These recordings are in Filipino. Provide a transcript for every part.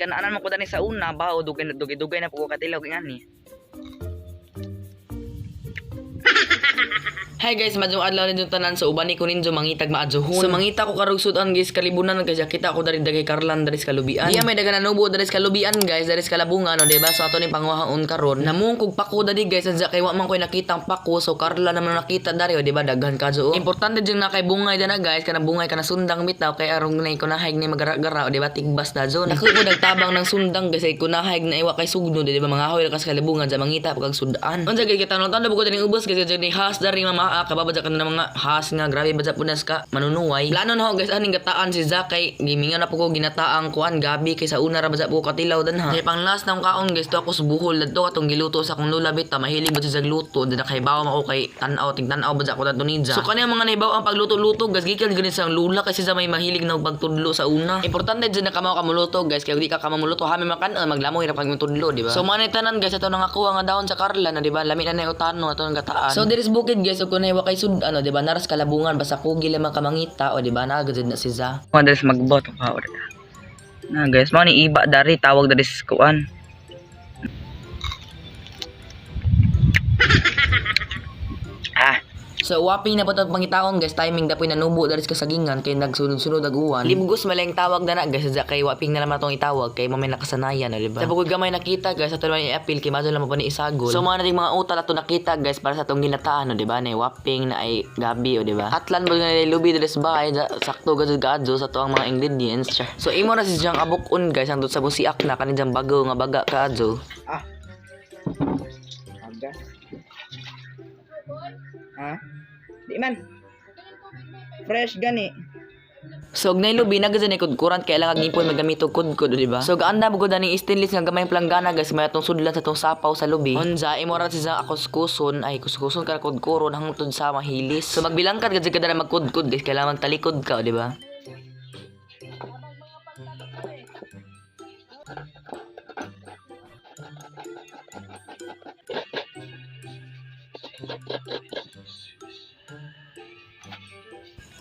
kanaanan mo ko dani sa una ba o dugay na po ko katilaw ngani. Hi guys, madung adlaw ninyo tanan sa ubani ko ninyo mangitag maadzuhon. So mangita ko karog sudan guys kalibunan kasi kita ako dari dagay Karlan dari sa Kalubian. Iya may daga nanubo dari sa Kalubian guys, dari sa Kalabungan no, diba? So ato ni pangwahaon karon. Namung kog pako dadi guys, ansa kay wa man koy nakitang pako so Karlan naman nakita dari o diba daghan kadyo. Importante jud na kay bungay dana guys, kana bungay kana sundang bitaw kay arong nay kunahayg ni magara-gara o diba tigbas na zone. Nako ko nagtabang ng sundang kasi kunahayg na iwa kay sugno diba mga hoy ka sa Kalabungan sa mangita pag sudan. Unsa kay kita non tanda buko dani ubos kasi jud has dari mama kababa ka na mga has nga grabe ba punas ka manunuway. Plano na ho guys aning gataan si Zakay gimingan na po ko ginataang kuan gabi kay sa una ra ba po katilaw dan ha. Kay pang last nang kaon guys to ako sa buhol dadto atong giluto sa akong lula bita mahilig ba sa gluto din kay bawo mako kay tan-aw tingtan-aw ba ko dadto ninja. So kani mga naibaw ang pagluto-luto guys gikan gani sa lula kasi sa may mahilig na pagtudlo sa una. Importante jud na kamo kamuluto guys kay di ka kamuluto hami makan maglamoy ra pag tudlo di ba. So man tanan guys ato nga kuha nga daon sa Karlan na di ba lami na na utano ato nga gataan. So there is bukid guys ug kunay wa kay sud ano di ba naras Kalabungan basta kugi lamang kamangita o di ba nagajud na si Za. Des magboto ka or. Na guys mo ni iba dari tawag dari kuan. So waping na patag pangitaon guys timing dapoy nanubo dari sa kasagingan kay nagsunod-sunod ag uwan. Libgos malayng tawag na guys sa kay waping na naman tong itawag kay mamay nakasanayan di ba. Sa pagod gamay nakita guys ato man i-appeal kay madto lang pa ni isagol. So mga nating mga utal ato nakita guys para sa tong ginataan di ba na waping na ay gabi o di ba. Hatlan mo nga lubi dari sa bahay sakto gadyo sa to ang mga ingredients. So imo na si Jang abukon guys ang sa busiak na kanindang bago nga baga kadyo. Aga. Ha? Di man. Fresh gani. So gnay lubi na gazan ikod kurant kay lang agipon magamit og kudkod di ba. So gaanda bugod ani stainless nga gamay planggana guys may atong sudlan sa tong sapaw sa lubi. Unsa imo ra sa kuskuson ay kuskuson ka kudkuron hangtod sa mahilis. So magbilang ka gid kada na magkudkod guys kailangan talikod ka di ba.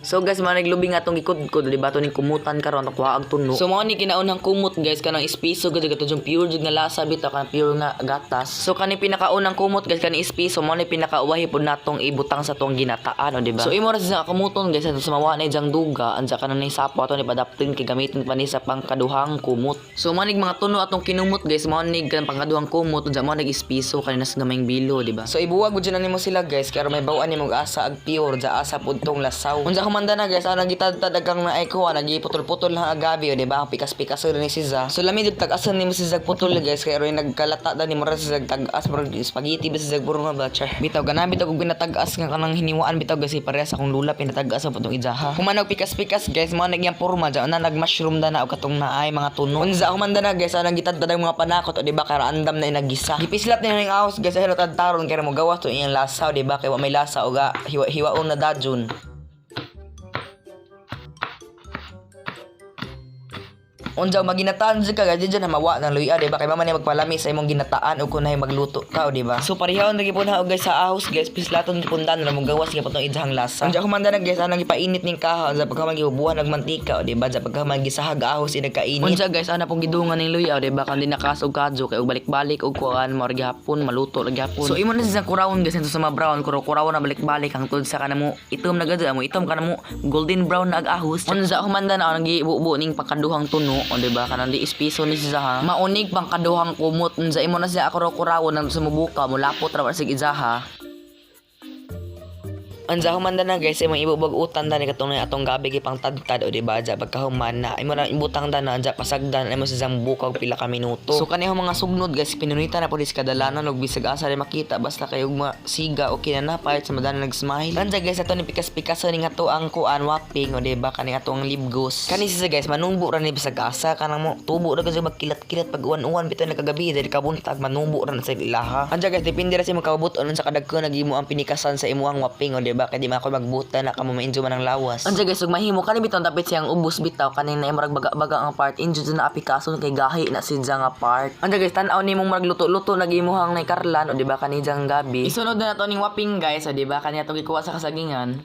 So guys, managlubing atong gikudkod di ba to ning kumutan karon to kuha ag tuno. So mao ni kinaunang kumot guys kanang espiso gid gato jung pure jud nga lasa bitaw kan pure nga gatas. So kani pinakaunang kumot guys kani espiso mao ni pinakauwahi pud natong ibutang sa tong ginataan di ba. So imo ra sa kumuton guys sa mawa na jang duga ansa kanang ni sapo ato ni padaptin kay gamiton pa ni sa pangkaduhang kumot. So manig mga tuno atong kinumot guys mao ni kan pangkaduhang kumot unsa mao nag espiso kanina sa gamayng bilo di ba. So ibuwag gud nimo sila guys kay may bawan nimo asa ag pure ja asa pud tong lasaw. Unsa manda na guys ana gitadtad agang na ay kuha nagiputol-putol lang agabi o di ba pikas-pikas ni si Za. So lami dito tag-asan ni mo si Zag putol guys kay roy nagkalata da ni mo si Zag tag-as murag spaghetti ba si Zag puro nga batcher. Bitaw ganami bitaw og binatag-as nga kanang hiniwaan bitaw guys parehas akong lula pinatag-as ang putong ijaha. Kumanog pikas-pikas guys mo nagyang porma ja na nag-mushroom da na og katong naay mga tuno. Unsa humanda na guys ana gitadtad ang mga panakot o di ba kay andam na inagisa. Gipislat ni ning ahos guys sa hilot taron kay mo gawas to iyang lasa di ba kay wa may lasa og hiwaon na dadjon. Unsa maginataan sa ka diyan na mawa ng luya di ba kay mama ni magpalami sa imong ginataan ug kunay magluto ka di ba. So parehon ra gyud na guys sa ahos guys pislaton pundan ra mo gawas gyud patong ijahang lasa. Unsa humanda na guys anang ipainit ning kaha sa pagka magibubuhan og mantika di ba sa pagka magisahag ahos inagkainit. Unsa guys ana pong gidungan ning luya di ba kan dinakas og kadyo kay og balik-balik og kuan mo gyapon maluto ra gyapon. So imo na sa kurawon guys sa mga brown kurawon na balik-balik hangtod sa kanamo itom na gud mo itom kanamo golden brown na ag ahos. Unsa humanda na anang gibubo ning pangkaduhang tuno o diba kanang di espiso ni siya ha maunig pang kaduhang kumot unsa imo na siya ako kurawon nang sumubuka mulapot ra sig izaha. Ansa humanda na guys imong ibubag utan dani katong atong gabi gipang tadtad o di ba ja pagkahuman na imo ra ibutang dan anja pasagdan imo sa zambuka og pila ka minuto. So kaniho mga sugnod guys pinunita na pud is kadalanan og bisag asa ri makita basta kay og masiga o kinanapay sa madana nag-smile. Anja guys ato ni pikas-pikas ni ato ang kuan waping o di ba kani atong libgos. Kani siya guys manumbo ra ni bisag asa kanang mo tubo ra kasi magkilat-kilat pag uwan-uwan bitaw nakagabi dili kabuntag manumbo ra sa ilaha. Anja guys depende ra sa imong kabuton sa kadagko nagimo ang pinikasan sa imuang waping o di ba kay di man ako magbuta na kamo ma-enjoy man ang lawas. Anja guys ug mahimo kani bitaw tapit siyang ubos bitaw kanina imurag baga-baga ang part enjoy na apikason kay gahi na sidya nga part. Anja guys tan-aw nimong murag luto-luto nagimuhang nay Karlan o di ba kani jang gabi. Isunod na nato ning waping guys o di ba kani atong gikuha sa kasagingan.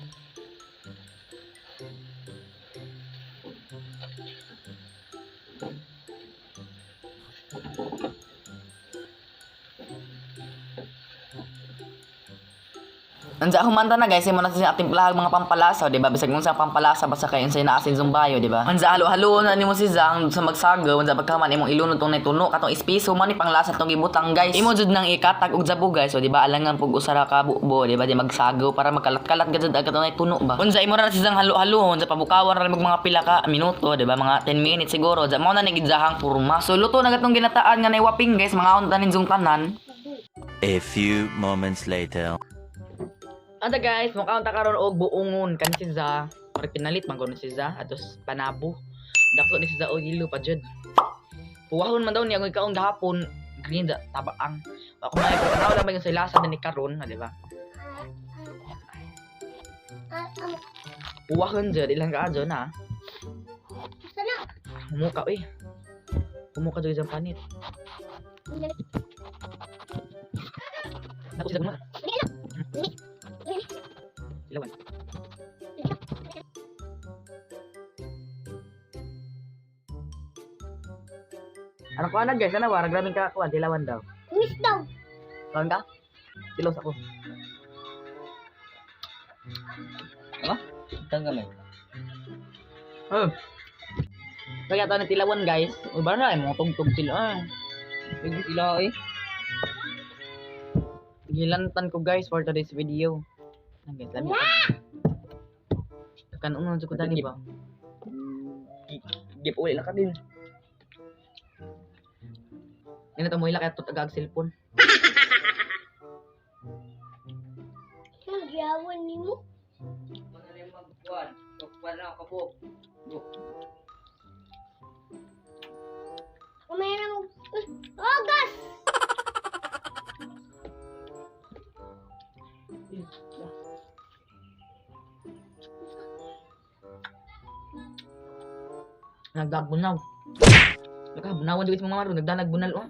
Ansa humanta na guys, imo na sa ating plahag mga pampalasa, di ba? Bisag unsa pampalasa basta kay unsay naasin zumbayo, di ba? Ansa halo-halo na nimo si Zang sa magsagaw, ansa pagkaman imong ilunod tong tuno katong espiso man ni panglasa tong gibutang guys. Imo jud nang ikatag og jabo guys, so di ba alangan pug usara ka bubo, di ba? Di magsagaw para magkalat-kalat gad katong tuno ba. Unsa imo na si Zang halo-halo, unsa pabukawan ra mga pila ka minuto, di ba? Mga 10 minutes siguro. Mao na ni gidzahang purma. So luto na gatong ginataan nga nay waping guys, mga untanin zung tanan. A few moments later. Anda guys, mukha ta karon og buongon kan si Za. Para pinalit man ko si Za atos panabo. Dako ni si Za og ilo pa jud. Puwahon man daw niya ang ikaong gahapon. Green da tabaang. Ako may pagkanaw lang ba yung silasan ni karon, di ba? Puwahon jud ilang ka adyo na. Sana. Humuka eh. Humuka jud sa panit. Ako sila gumana. Ilawan. Ano ko anak guys, ano ba? Nagraming ka kuan, dilawan daw. Miss daw. Kawan ka? Silos ako. Ano? Tanggal eh. Kaya tayo na tilawan guys. O ba na, mga tugtog sila. Tugtog sila eh. Gilantan ko guys for today's video. Guys, lami. Kanong nang ko dali ba? Gip uli lang ka din. Yan ito mo ila kaya tutagag cellphone. Nagyawan ni mo. Ano na yung magkuhan? Magkuhan na ako po. Kumain mo. Oh, gas! Nagdagbunaw. Nagkabunawan dito sa mga maro, nagdanag bunal oh.